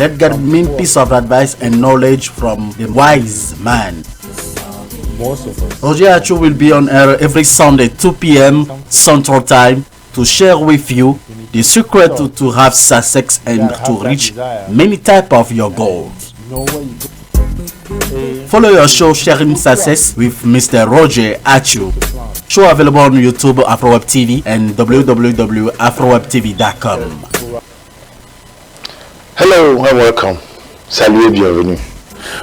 Let get mean piece of advice and knowledge from the wise man. Most of us. Roger Achu will be on air every Sunday 2 p.m. Central Time to share with you the secret to have success and to reach many type of your goals. Follow your show Sharing Success with Mr. Roger Achu. Show available on YouTube, AfroWeb TV and www.afrowebtv.com. Hello and welcome. Salut et bienvenue.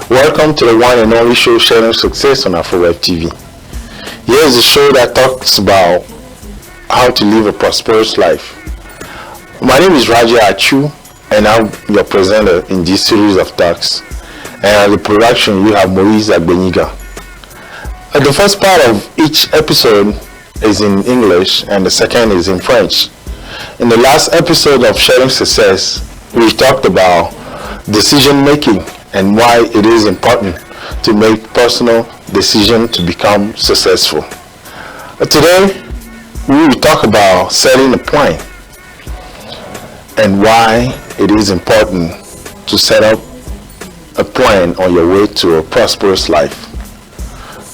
Welcome to the one and only show Sharing Success on AfroWeb TV. Here's a show that talks about how to live a prosperous life. My name is Roger Achu and I'm your presenter in this series of talks. And at the production you have Maurice Agbeniga. The first part of each episode is in English and the second is in French. In the last episode of Sharing Success, we talked about decision making and why it is important to make personal decisions to become successful. Today, we will talk about setting a plan and why it is important to set up a plan on your way to a prosperous life.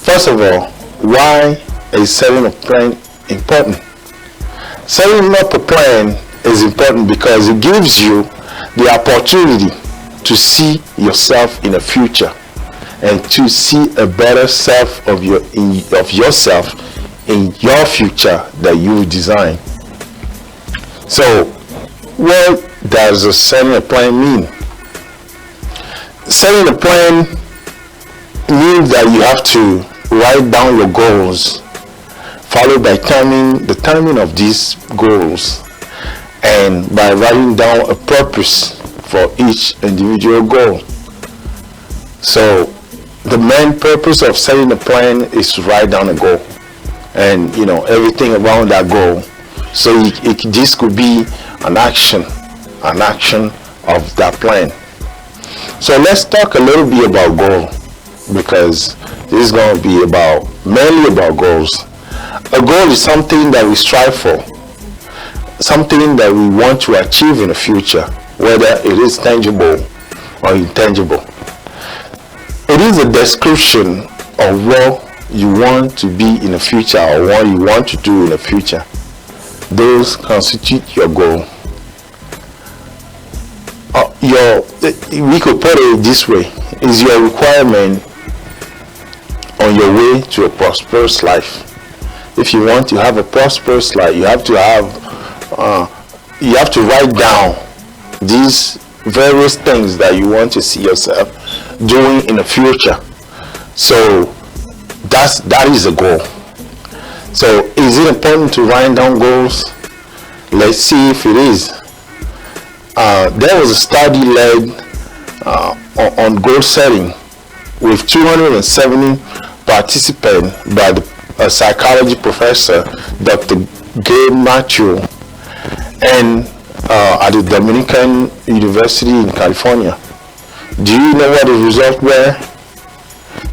First of all, why is setting a plan important? Setting up a plan is important because it gives you the opportunity to see yourself in the future and to see a better self of yourself in your future that you design. So, what does setting a plan mean? Setting a plan means that you have to write down your goals, followed by the timing of these goals, and by writing down a purpose for each individual goal. So the main purpose of setting a plan is to write down a goal and everything around that goal. So this could be an action of that plan. So let's talk a little bit about goal, because this is going to be mainly about goals. A goal is something that we strive for, something that we want to achieve in the future, whether it is tangible or intangible. It is a description of what you want to be in the future or what you want to do in the future. Those constitute your goal. We could put it this way: is your requirement on your way to a prosperous life. If you want to have a prosperous life, you have to write down these various things that you want to see yourself doing in the future. So that is a goal. So is it important to write down goals? Let's see if it is. There was a study led on goal setting with 270 participants by a psychology professor, Dr. Gabe Matthew, and at the Dominican University in California. Do you know what the results were?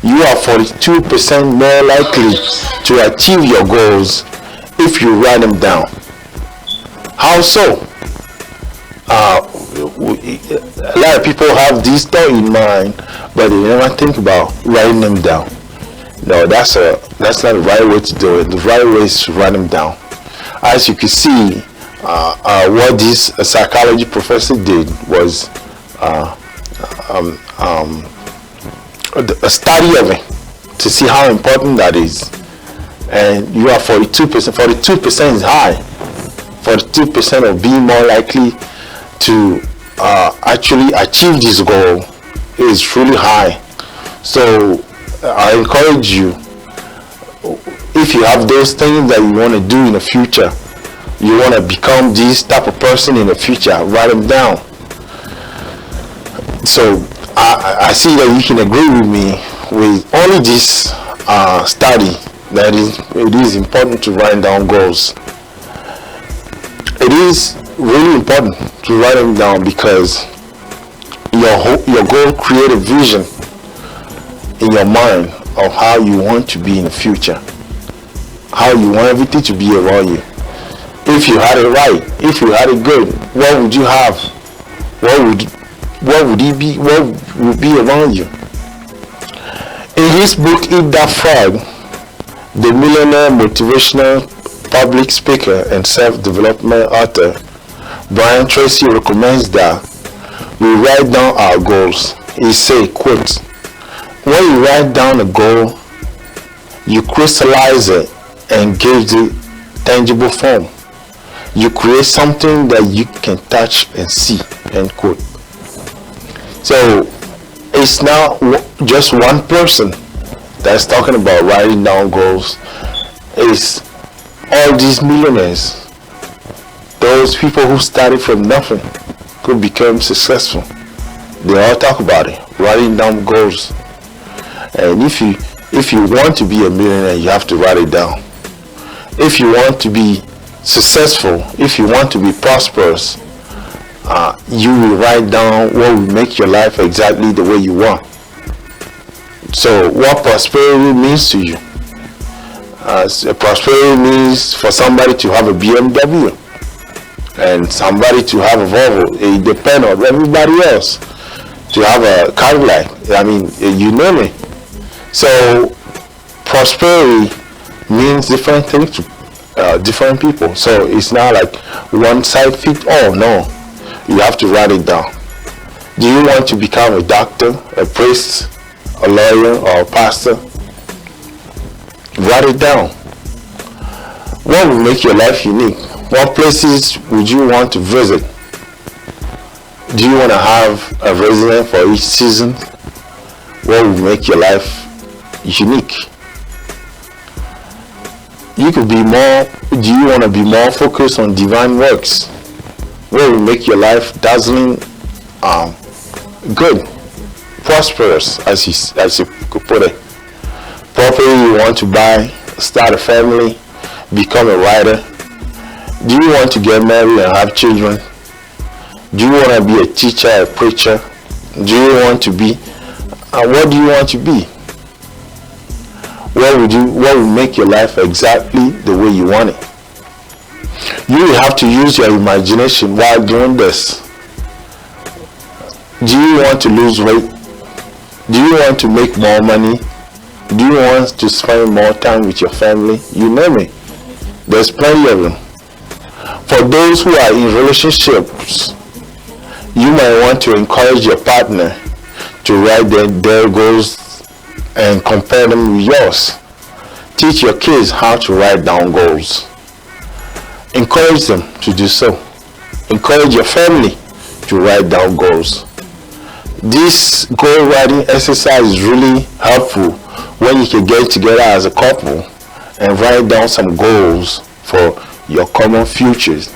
You are 42% more likely to achieve your goals if you write them down. How so? A lot of people have this thought in mind, but they never think about writing them down. No, that's not the right way to do it. The right way is to write them down. As you can see, what this psychology professor did was a study of it to see how important that is. And you are 42%. 42% is high. 42% of being more likely to actually achieve this goal is truly high. So I encourage you, if you have those things that you want to do in the future, you want to become this type of person in the future, write them down. So I see that you can agree with me with only this study that it is important to write down goals. It is really important to write them down because your goal create a vision in your mind of how you want to be in the future, how you want everything to be around you. If you had it right, if you had it good, what would you have? What would what would he be? What would be around you? In his book Eat That Frog, the millionaire motivational public speaker and self-development author Brian Tracy recommends that we write down our goals. He say, quote, when you write down a goal, you crystallize it and give it tangible form. You create something that you can touch and see, end quote. So it's not just one person that's talking about writing down goals. It's all these millionaires, those people who started from nothing, who become successful. They all talk about it, writing down goals. And if you want to be a millionaire, you have to write it down. If you want to be successful, if you want to be prosperous, you will write down what will make your life exactly the way you want. So what prosperity means to you? Prosperity means for somebody to have a BMW and somebody to have a Volvo. It depends on everybody else to have a Cadillac. I mean, you know me. So prosperity means different things to different people. So it's not like one size fits all. No, you have to write it down. Do you want to become a doctor, a priest, a lawyer, or a pastor? Write it down. What will make your life unique? What places would you want to visit? Do you want to have a resident for each season? What will make your life unique? You could be more. Do you want to be more focused on divine works? What will make your life dazzling, good, prosperous, as you could put it? Property you want to buy, start a family, become a writer. Do you want to get married and have children? Do you want to be a teacher, a preacher? Do you want to be? What do you want to be? What will make your life exactly the way you want it? You will have to use your imagination while doing this. Do you want to lose weight? Do you want to make more money? Do you want to spend more time with your family? You name it. There's plenty of them. For those who are in relationships, you might want to encourage your partner to write their goals and compare them with yours. Teach your kids how to write down goals. Encourage them to do so. Encourage your family to write down goals. This goal writing exercise is really helpful when you can get together as a couple and write down some goals for your common futures.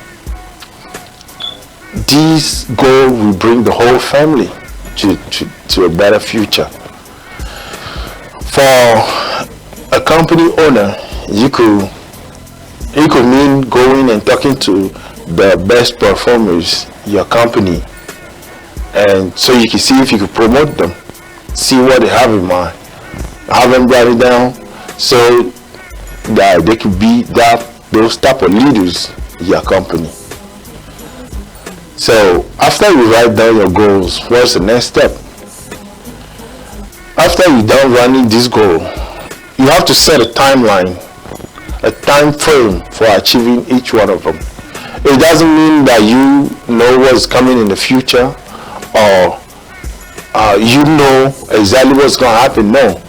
These goals will bring the whole family to a better future. For a company owner, you could mean going and talking to the best performers in your company, and so you can see if you can promote them, see what they have in mind, have them write it down so that they could be those type of leaders in your company. So after you write down your goals, what's the next step? After you're done running this goal, you have to set a timeline, a time frame for achieving each one of them. It doesn't mean that you know what's coming in the future or you know exactly what's going to happen. No,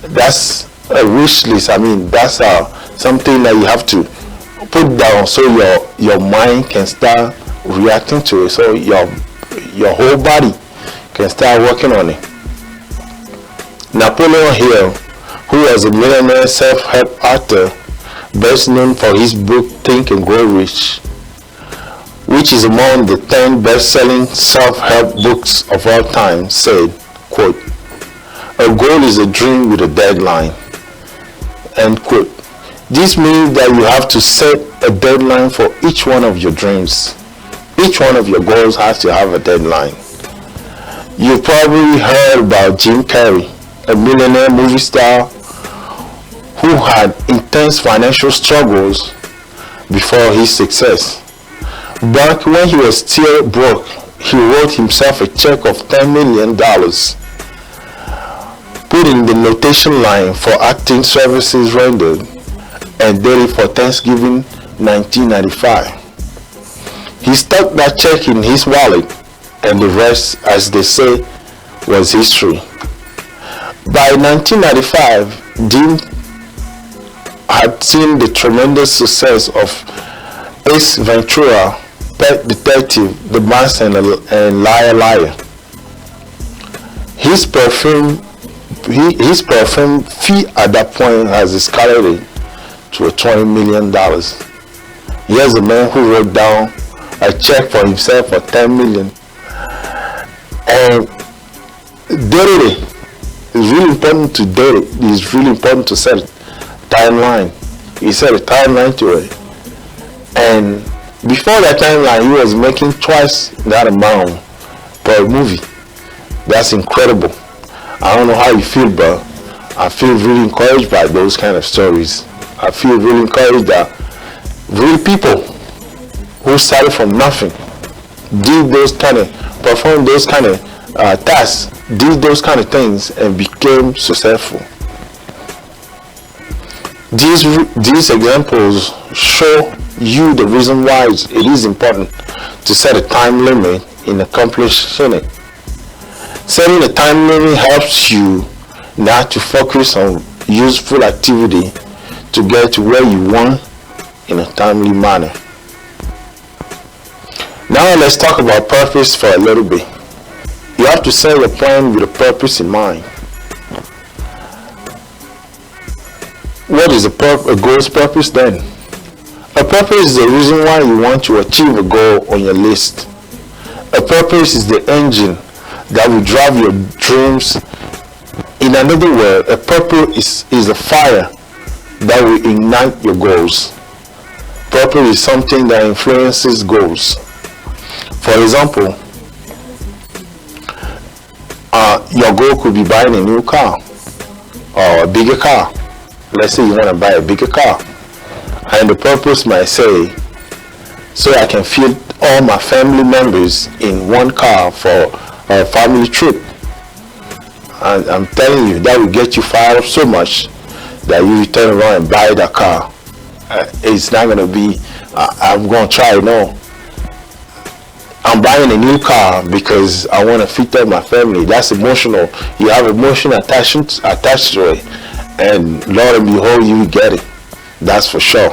that's a wish list. I mean, that's something that you have to put down so your mind can start reacting to it, so your whole body can start working on it. Napoleon Hill, who was a millionaire self-help author best known for his book Think and Grow Rich, which is among the 10 best-selling self-help books of all time, said, quote, "A goal is a dream with a deadline," end quote. This means that you have to set a deadline for each one of your dreams. Each one of your goals has to have a deadline. You've probably heard about Jim Carrey, a millionaire movie star who had intense financial struggles before his success. Back when he was still broke, he wrote himself a check of $10 million, put in the notation line for acting services rendered, and dated for Thanksgiving 1995. He stuck that check in his wallet, and the rest, as they say, was history. By 1995, Dean had seen the tremendous success of Ace Ventura, Pet Detective, The Mask, and Liar Liar. His perfume fee at that point has escalated to $20 million. Here's a man who wrote down a check for himself for $10 million, and dated it. It's really important to date it. It's really important to set a timeline. He set a timeline to it, and before that timeline, he was making twice that amount per movie. That's incredible. I don't know how you feel, but I feel really encouraged by those kind of stories. I feel really encouraged that real people who started from nothing, performed those kind of tasks, did those kind of things, and became successful. These examples show you the reason why it is important to set a time limit in accomplishing it. Setting a time limit helps you not to focus on useful activity to get to where you want in a timely manner. Now let's talk about purpose for a little bit. You have to set your plan with a purpose in mind. What is a goal's purpose then? A purpose is the reason why you want to achieve a goal on your list. A purpose is the engine that will drive your dreams. In another word, a purpose is a fire that will ignite your goals. Purpose is something that influences goals. For example, your goal could be buying a new car or a bigger car. Let's say you want to buy a bigger car, and the purpose might say, so I can fit all my family members in one car for a family trip. And I'm telling you, that will get you fired up so much that you turn around and buy that car. It's not going to be, I'm going to try, no. I'm buying a new car because I want to fit up my family. That's emotional. You have emotion attached to it, and Lord and behold, you get it. That's for sure.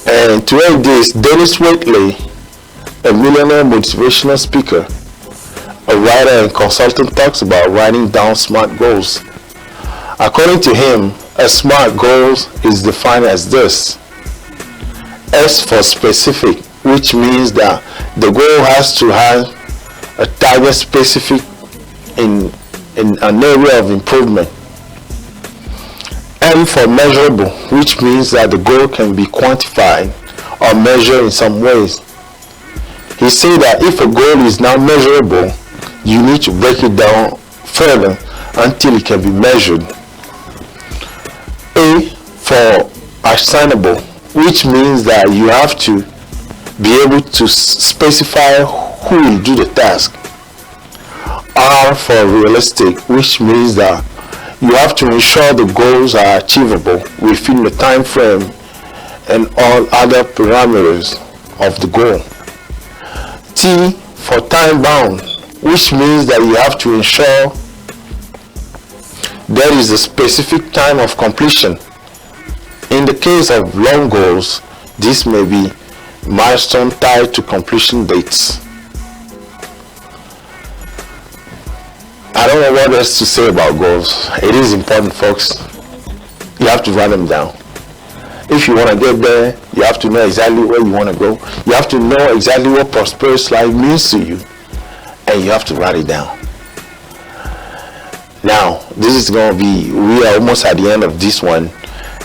And to end this, Dennis Waitley, a millionaire motivational speaker, a writer and consultant, talks about writing down SMART goals. According to him, a SMART goal is defined as this: S for specific, which means that the goal has to have a target specific in an area of improvement. M for measurable, which means that the goal can be quantified or measured in some ways. He said that if a goal is not measurable, you need to break it down further until it can be measured. A for assignable, which means that you have to be able to specify who will do the task. R for realistic, which means that you have to ensure the goals are achievable within the time frame and all other parameters of the goal. T for time bound, which means that you have to ensure there is a specific time of completion. In the case of long goals, this may be milestone tied to completion dates. I don't know what else to say about goals. It is important, folks. You have to write them down. If you want to get there, you have to know exactly where you want to go. You have to know exactly what prosperous life means to you, and you have to write it down. Now, this is going to be, we are almost at the end of this one,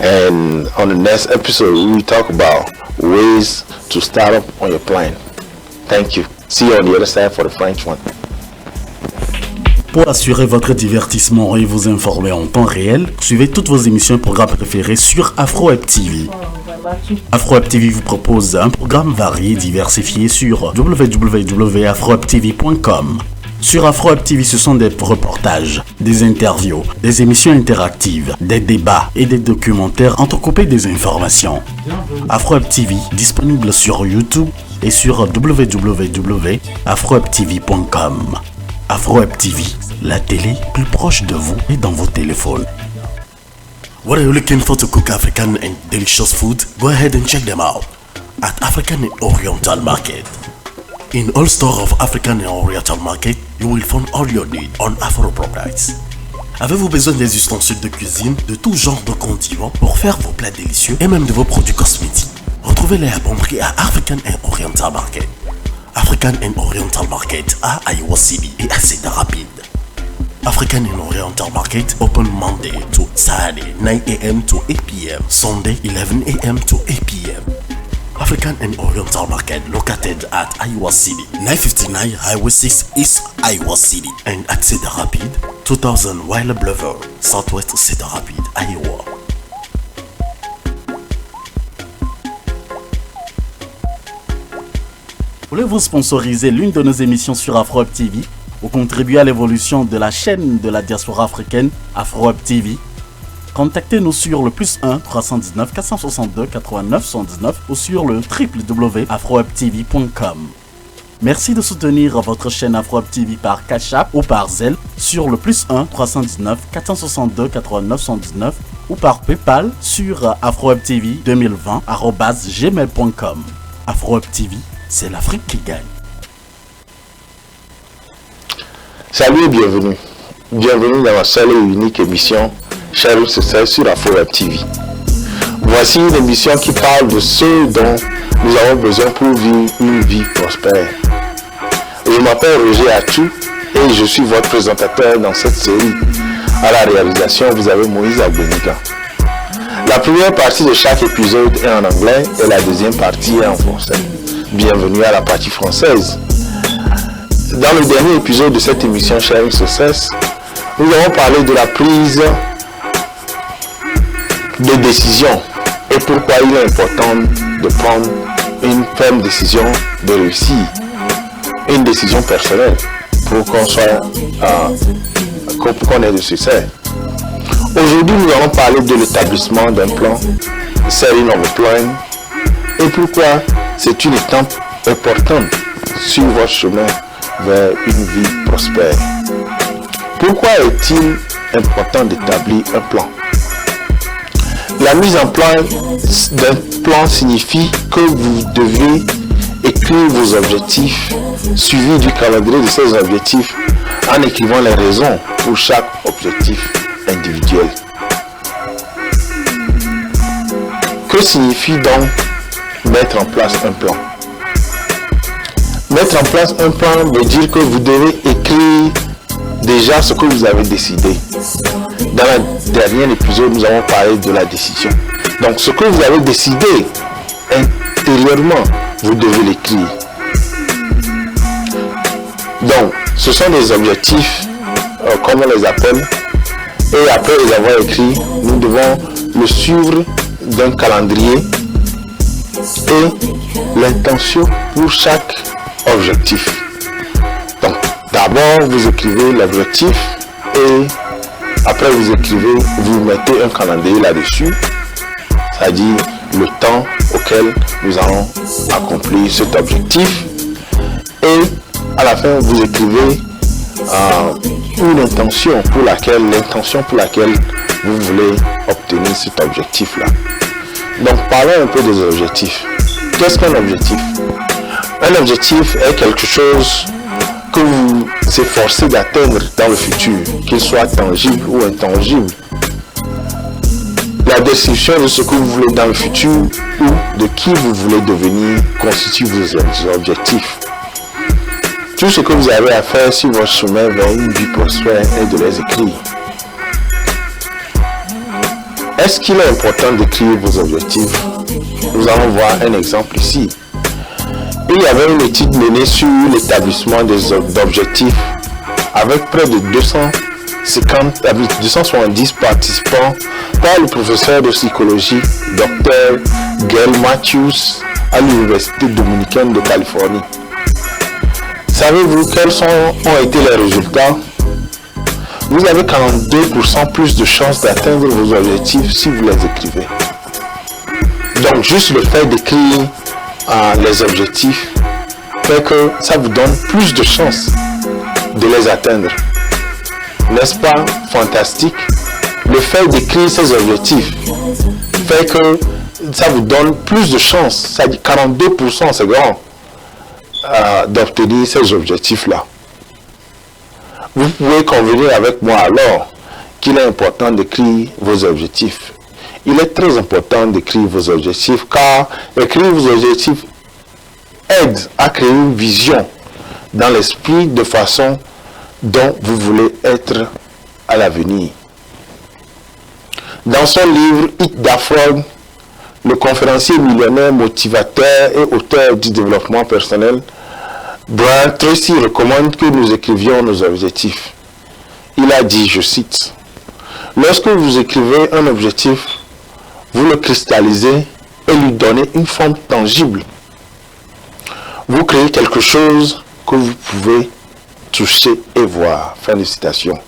and on the next episode, we will talk about ways to start up on your plan. Thank you. See you on the other side for the French one. Pour assurer votre divertissement et vous informer en temps réel, suivez toutes vos émissions et programmes préférés sur Afro Web TV. AfroHub TV vous propose un programme varié et diversifié sur www.afrohubtv.com. Sur AfroHub TV, ce sont des reportages, des interviews, des émissions interactives, des débats et des documentaires entrecoupés des informations. AfroHub TV, disponible sur YouTube et sur www.afrohubtv.com. AfroHub TV, la télé plus proche de vous et dans vos téléphones. What are you looking for to cook African and delicious food? Go ahead and check them out at African and Oriental Market. In all stores of African and Oriental Market, you will find all your needs on Afro products. Avez-vous besoin des ustensiles de cuisine, de tout genre de condiments pour faire vos plats délicieux et même de vos produits cosmétiques? Retrouvez-les à bon prix à African and Oriental Market. African and Oriental Market à Iowa City et à Cedar Rapids. African and Oriental Market open Monday to Saturday 9 a.m. to 8 p.m. Sunday 11 a.m. to 8 p.m. African and Oriental Market located at Iowa City, 959 Highway 6 East Iowa City, and at Cedar Rapids, 2000 Wilder Boulevard, Southwest Cedar Rapids, Iowa. Voulez-vous sponsoriser l'une de nos émissions sur AfroHub TV ou contribuer à l'évolution de la chaîne de la diaspora africaine AfroHub TV? Contactez-nous sur le +1 319 462 89 119 ou sur le www.afrohubtv.com. Merci de soutenir votre chaîne AfroHub TV par Cash App ou par Zelle sur le +1 319 462 89 119 ou par PayPal sur afrohubtv2020@gmail.com. AfroHub TV, c'est l'Afrique qui gagne. Salut et bienvenue. Bienvenue dans la seule et unique émission Chers Succès sur AfroHub TV. Voici une émission qui parle de ce dont nous avons besoin pour vivre une vie prospère. Je m'appelle Roger Atou et je suis votre présentateur dans cette série. À la réalisation, vous avez Moïse Abeniga. La première partie de chaque épisode est en anglais et la deuxième partie est en français. Bienvenue à la partie française. Dans le dernier épisode de cette émission Sharing Success, nous avons parlé de la prise de décision et pourquoi il est important de prendre une ferme décision de réussir, une décision personnelle pour qu'on ait du succès. Aujourd'hui, nous allons parler de l'établissement d'un plan, setting of a plan, et pourquoi c'est une étape importante sur votre chemin vers une vie prospère. Pourquoi est-il important d'établir un plan? La mise en place d'un plan signifie que vous devez écrire vos objectifs, suivi du calendrier de ces objectifs en écrivant les raisons pour chaque objectif individuel. Que signifie donc mettre en place un plan? Mettre en place un plan veut dire que vous devez écrire déjà ce que vous avez décidé. Dans le dernier épisode, nous avons parlé de la décision. Donc, ce que vous avez décidé intérieurement, vous devez l'écrire. Donc, ce sont des objectifs, comme on les appelle, et après les avoir écrits, nous devons le suivre d'un calendrier et l'intention pour chaque objectif. Donc, d'abord, vous écrivez l'objectif et après vous écrivez, vous mettez un calendrier là-dessus, c'est-à-dire le temps auquel nous allons accomplir cet objectif. Et à la fin, vous écrivez une intention pour laquelle vous voulez obtenir cet objectif-là. Donc, parlons un peu des objectifs. Qu'est-ce qu'un objectif? Un objectif est quelque chose que vous efforcez d'atteindre dans le futur, qu'il soit tangible ou intangible. La description de ce que vous voulez dans le futur ou de qui vous voulez devenir constitue vos objectifs. Tout ce que vous avez à faire sur votre chemin vers une vie prospère est de les écrire. Est-ce qu'il est important d'écrire vos objectifs? Nous allons voir un exemple ici. Il y avait une étude menée sur l'établissement des objectifs avec près de 200 270 participants par le professeur de psychologie Dr. Gail Matthews à l'Université dominicaine de Californie. Savez-vous quels ont été les résultats? Vous avez 42% plus de chances d'atteindre vos objectifs si vous les écrivez. Donc, juste le fait d'écrire les objectifs fait que ça vous donne plus de chances de les atteindre. N'est-ce pas fantastique? Le fait d'écrire ces objectifs fait que ça vous donne plus de chances, ça dit 42%, c'est grand, d'obtenir ces objectifs-là. Vous pouvez convenir avec moi alors qu'il est important d'écrire vos objectifs. Il est très important d'écrire vos objectifs car écrire vos objectifs aide à créer une vision dans l'esprit de façon dont vous voulez être à l'avenir. Dans son livre Etats Unis, le conférencier millionnaire, motivateur et auteur du développement personnel, Brian Tracy recommande que nous écrivions nos objectifs. Il a dit, je cite, « Lorsque vous écrivez un objectif, vous le cristallisez et lui donnez une forme tangible. Vous créez quelque chose que vous pouvez toucher et voir. » Fin de citation.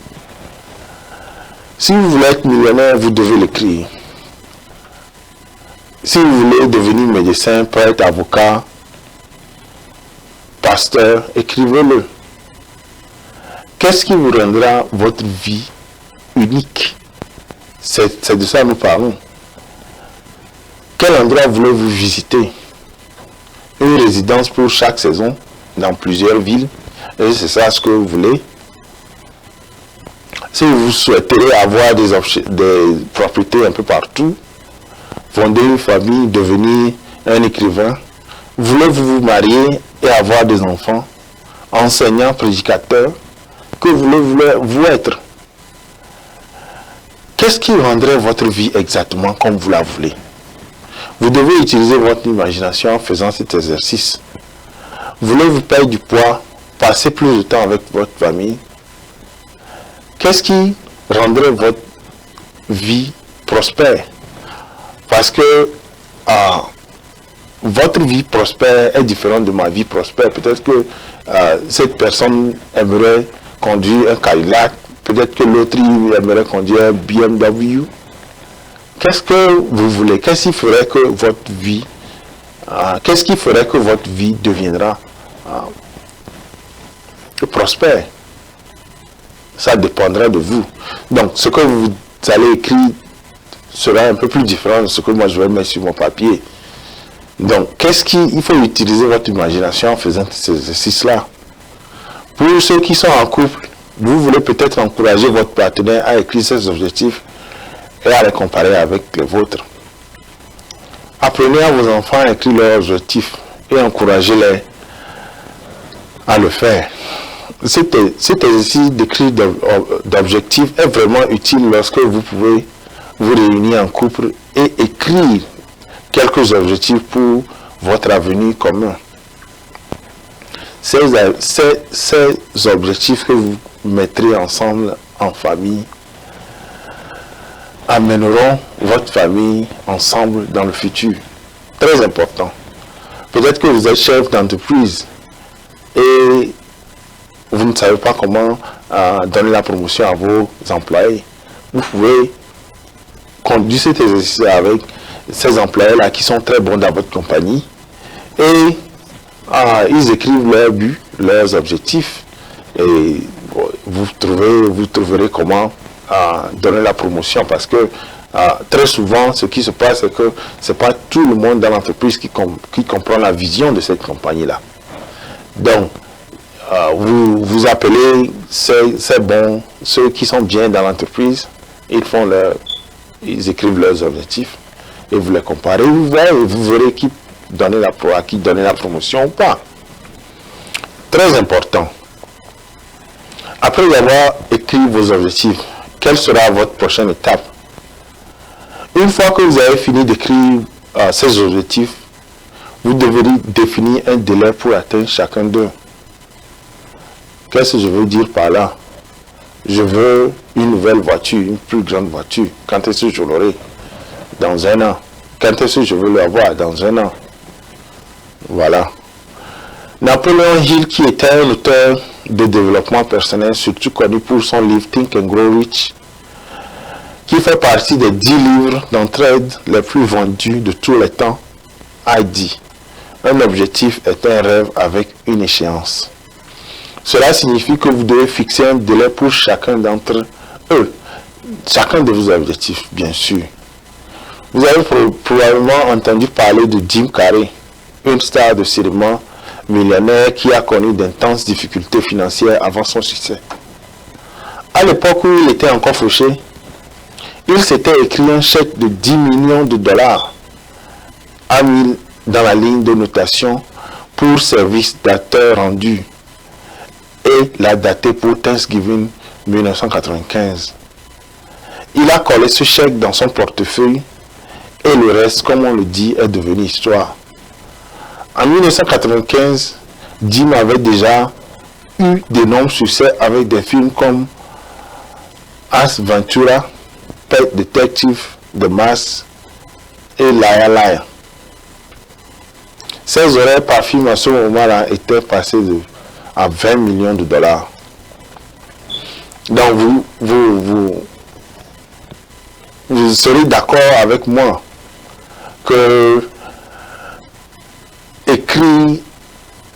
Si vous voulez être millionnaire, vous devez l'écrire. Si vous voulez devenir médecin, prêtre, avocat, pasteur, écrivez-le. Qu'est-ce qui vous rendra votre vie unique? C'est de ça que nous parlons. Quel endroit voulez-vous visiter? Une résidence pour chaque saison dans plusieurs villes. Et c'est ça ce que vous voulez. Si vous souhaitez avoir des propriétés un peu partout, fonder une famille, devenir un écrivain, voulez-vous vous marier et avoir des enfants, enseignant, prédicateur, que voulez-vous être? Qu'est-ce qui rendrait votre vie exactement comme vous la voulez? Vous devez utiliser votre imagination en faisant cet exercice. Voulez-vous perdre du poids, passer plus de temps avec votre famille? Qu'est-ce qui rendrait votre vie prospère? Parce que votre vie prospère est différente de ma vie prospère. Peut-être que cette personne aimerait conduire un Cadillac, peut-être que l'autre aimerait conduire un BMW. Qu'est-ce que vous voulez? Qu'est-ce qui ferait que votre vie, deviendra prospère? Ça dépendra de vous. Donc, ce que vous allez écrire sera un peu plus différent de ce que moi je vais mettre sur mon papier. Donc, il faut utiliser votre imagination en faisant ces exercices-là. Pour ceux qui sont en couple, vous voulez peut-être encourager votre partenaire à écrire ses objectifs et à les comparer avec les vôtres. Apprenez à vos enfants à écrire leurs objectifs et encouragez-les à le faire. Cet exercice d'écrire d'objectifs est vraiment utile lorsque vous pouvez vous réunir en couple et écrire quelques objectifs pour votre avenir commun. Ces objectifs que vous mettrez ensemble en famille amèneront votre famille ensemble dans le futur. Très important. Peut-être que vous êtes chef d'entreprise et vous ne savez pas comment donner la promotion à vos employés. Vous pouvez conduire cet exercice avec ces employés-là qui sont très bons dans votre compagnie et ils écrivent leurs buts, leurs objectifs et vous trouverez comment donner la promotion parce que très souvent ce qui se passe c'est que ce n'est pas tout le monde dans l'entreprise qui comprend la vision de cette compagnie-là. Donc, vous appelez ces bons, ceux qui sont bien dans l'entreprise, ils écrivent leurs objectifs et vous les comparez, vous verrez qui donner la promotion ou pas. Très important. Après avoir écrit vos objectifs, quelle sera votre prochaine étape? Une fois que vous avez fini d'écrire ces objectifs, vous devrez définir un délai pour atteindre chacun d'eux. Qu'est-ce que je veux dire par là? je veux une nouvelle voiture, une plus grande voiture. Quand est-ce que je l'aurai? Dans un an. Quand est-ce que je veux l'avoir? Dans un an. Voilà. Napoléon Hill, qui était un auteur de développement personnel, surtout connu pour son livre Think and Grow Rich, qui fait partie des 10 livres d'entraide les plus vendus de tous les temps, a dit: un objectif est un rêve avec une échéance. Cela signifie que vous devez fixer un délai pour chacun d'entre eux, chacun de vos objectifs, bien sûr. Vous avez probablement entendu parler de Jim Carrey, une star de cinéma millionnaire qui a connu d'intenses difficultés financières avant son succès. À l'époque où il était encore fauché, il s'était écrit un chèque de 10 millions de dollars à 1000 dans la ligne de notation pour service d'acteur rendu et l'a daté pour Thanksgiving 1995. Il a collé ce chèque dans son portefeuille et le reste, comme on le dit, est devenu histoire. En 1995, Jim avait déjà eu d'énormes succès avec des films comme Ace Ventura, Pet Detective, The Mask et Liar Liar. Ses horaires par film à ce moment-là étaient passés à 20 millions de dollars. Donc vous serez d'accord avec moi que écrire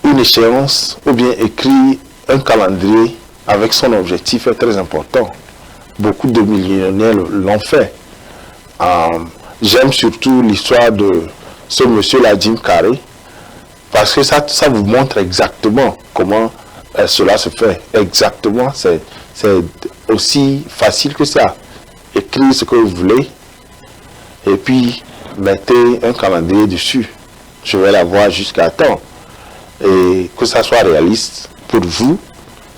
une échéance ou bien écrire un calendrier avec son objectif est très important. Beaucoup de millionnaires l'ont fait. J'aime surtout l'histoire de ce monsieur-là, Jim Carrey, parce que ça vous montre exactement comment cela se fait. Exactement, c'est aussi facile que ça. Écrire ce que vous voulez et puis mettez un calendrier dessus. Je vais l'avoir jusqu'à temps. Et que ça soit réaliste pour vous.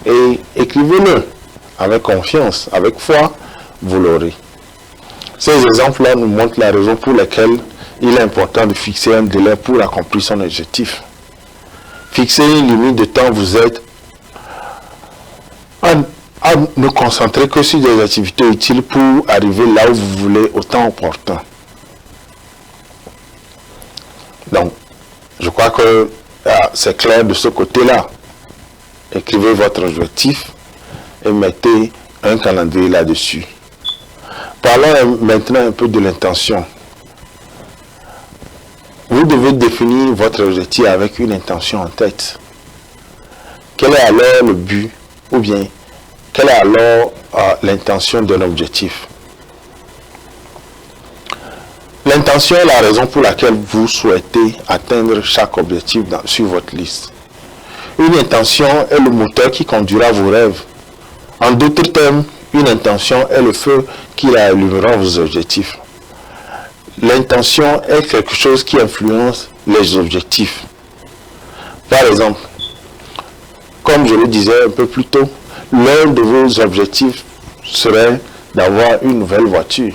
Et écrivez-le avec confiance, avec foi, vous l'aurez. Ces exemples-là nous montrent la raison pour laquelle il est important de fixer un délai pour accomplir son objectif. Fixer une limite de temps vous aide à ne concentrer que sur des activités utiles pour arriver là où vous voulez au temps opportun. Donc, je crois que c'est clair de ce côté-là. Écrivez votre objectif et mettez un calendrier là-dessus. Parlons maintenant un peu de l'intention. Vous devez définir votre objectif avec une intention en tête. Quel est alors le but ou bien quelle est alors l'intention d'un objectif? L'intention est la raison pour laquelle vous souhaitez atteindre chaque objectif sur votre liste. Une intention est le moteur qui conduira vos rêves. En d'autres termes, une intention est le feu qui allumera vos objectifs. L'intention est quelque chose qui influence les objectifs. Par exemple, comme je le disais un peu plus tôt, l'un de vos objectifs serait d'avoir une nouvelle voiture.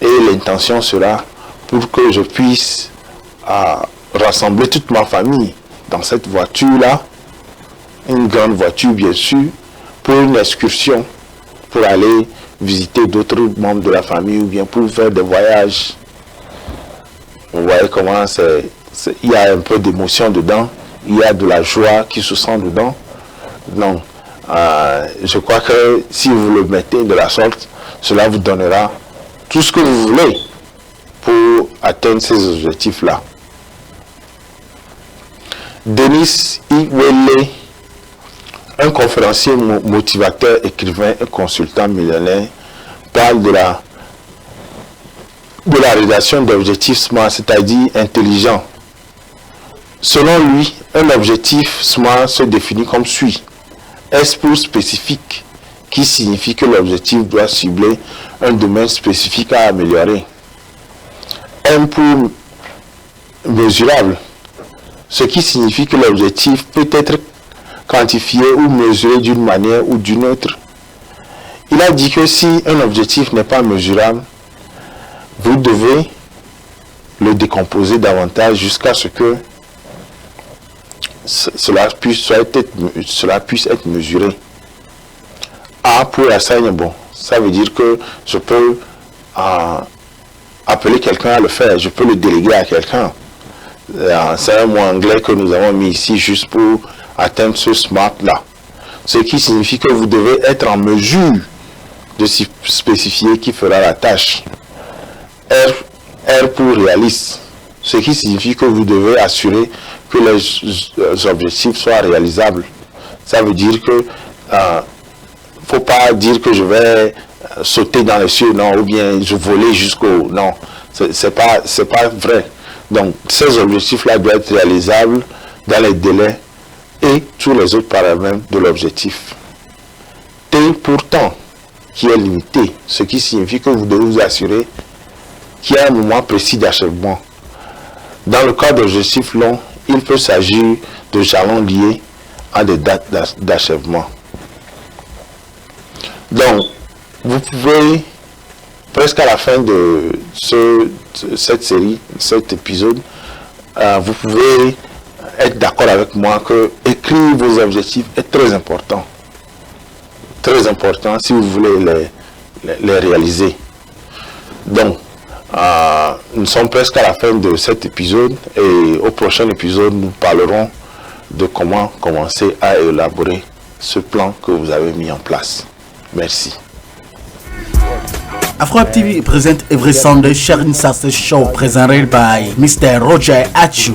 Et l'intention sera pour que je puisse rassembler toute ma famille dans cette voiture-là, une grande voiture bien sûr, pour une excursion, pour aller visiter d'autres membres de la famille ou bien pour faire des voyages. Vous voyez comment il y a un peu d'émotion dedans, il y a de la joie qui se sent dedans. Donc, je crois que si vous le mettez de la sorte, cela vous donnera tout ce que vous voulez pour atteindre ces objectifs-là. Denis Iwele, un conférencier motivateur, écrivain et consultant millionnaire, parle de la rédaction d'objectifs SMART, c'est-à-dire intelligents. Selon lui, un objectif SMART se définit comme suit. S pour spécifique, qui signifie que l'objectif doit cibler un domaine spécifique à améliorer. M pour mesurable, ce qui signifie que l'objectif peut être quantifié ou mesuré d'une manière ou d'une autre. Il a dit que si un objectif n'est pas mesurable, vous devez le décomposer davantage jusqu'à ce que cela puisse être mesuré. A A pour assign, bon, ça veut dire que je peux appeler quelqu'un à le faire, je peux le déléguer à quelqu'un. C'est un mot anglais que nous avons mis ici juste pour atteindre ce smart là. Ce qui signifie que vous devez être en mesure de spécifier qui fera la tâche. R pour réaliste. Ce qui signifie que vous devez assurer que les objectifs soient réalisables. Ça veut dire que faut pas dire que je vais sauter dans les cieux, non, ou bien je volais jusqu'au... Non, c'est pas vrai. Donc, ces objectifs-là doivent être réalisables dans les délais et tous les autres paramètres de l'objectif. T pour temps, qui est limité, ce qui signifie que vous devez vous assurer qu'il y a un moment précis d'achèvement. Dans le cas d'objectifs longs, il peut s'agir de jalons liés à des dates d'achèvement. Donc, vous pouvez, presque à la fin de cette série, cet épisode, vous pouvez être d'accord avec moi que écrire vos objectifs est très important. Très important si vous voulez les réaliser. Donc, nous sommes presque à la fin de cet épisode et au prochain épisode, nous parlerons de comment commencer à élaborer ce plan que vous avez mis en place. Merci. Afro TV present every Sunday sharing success show presented by Mr. Roger Achu.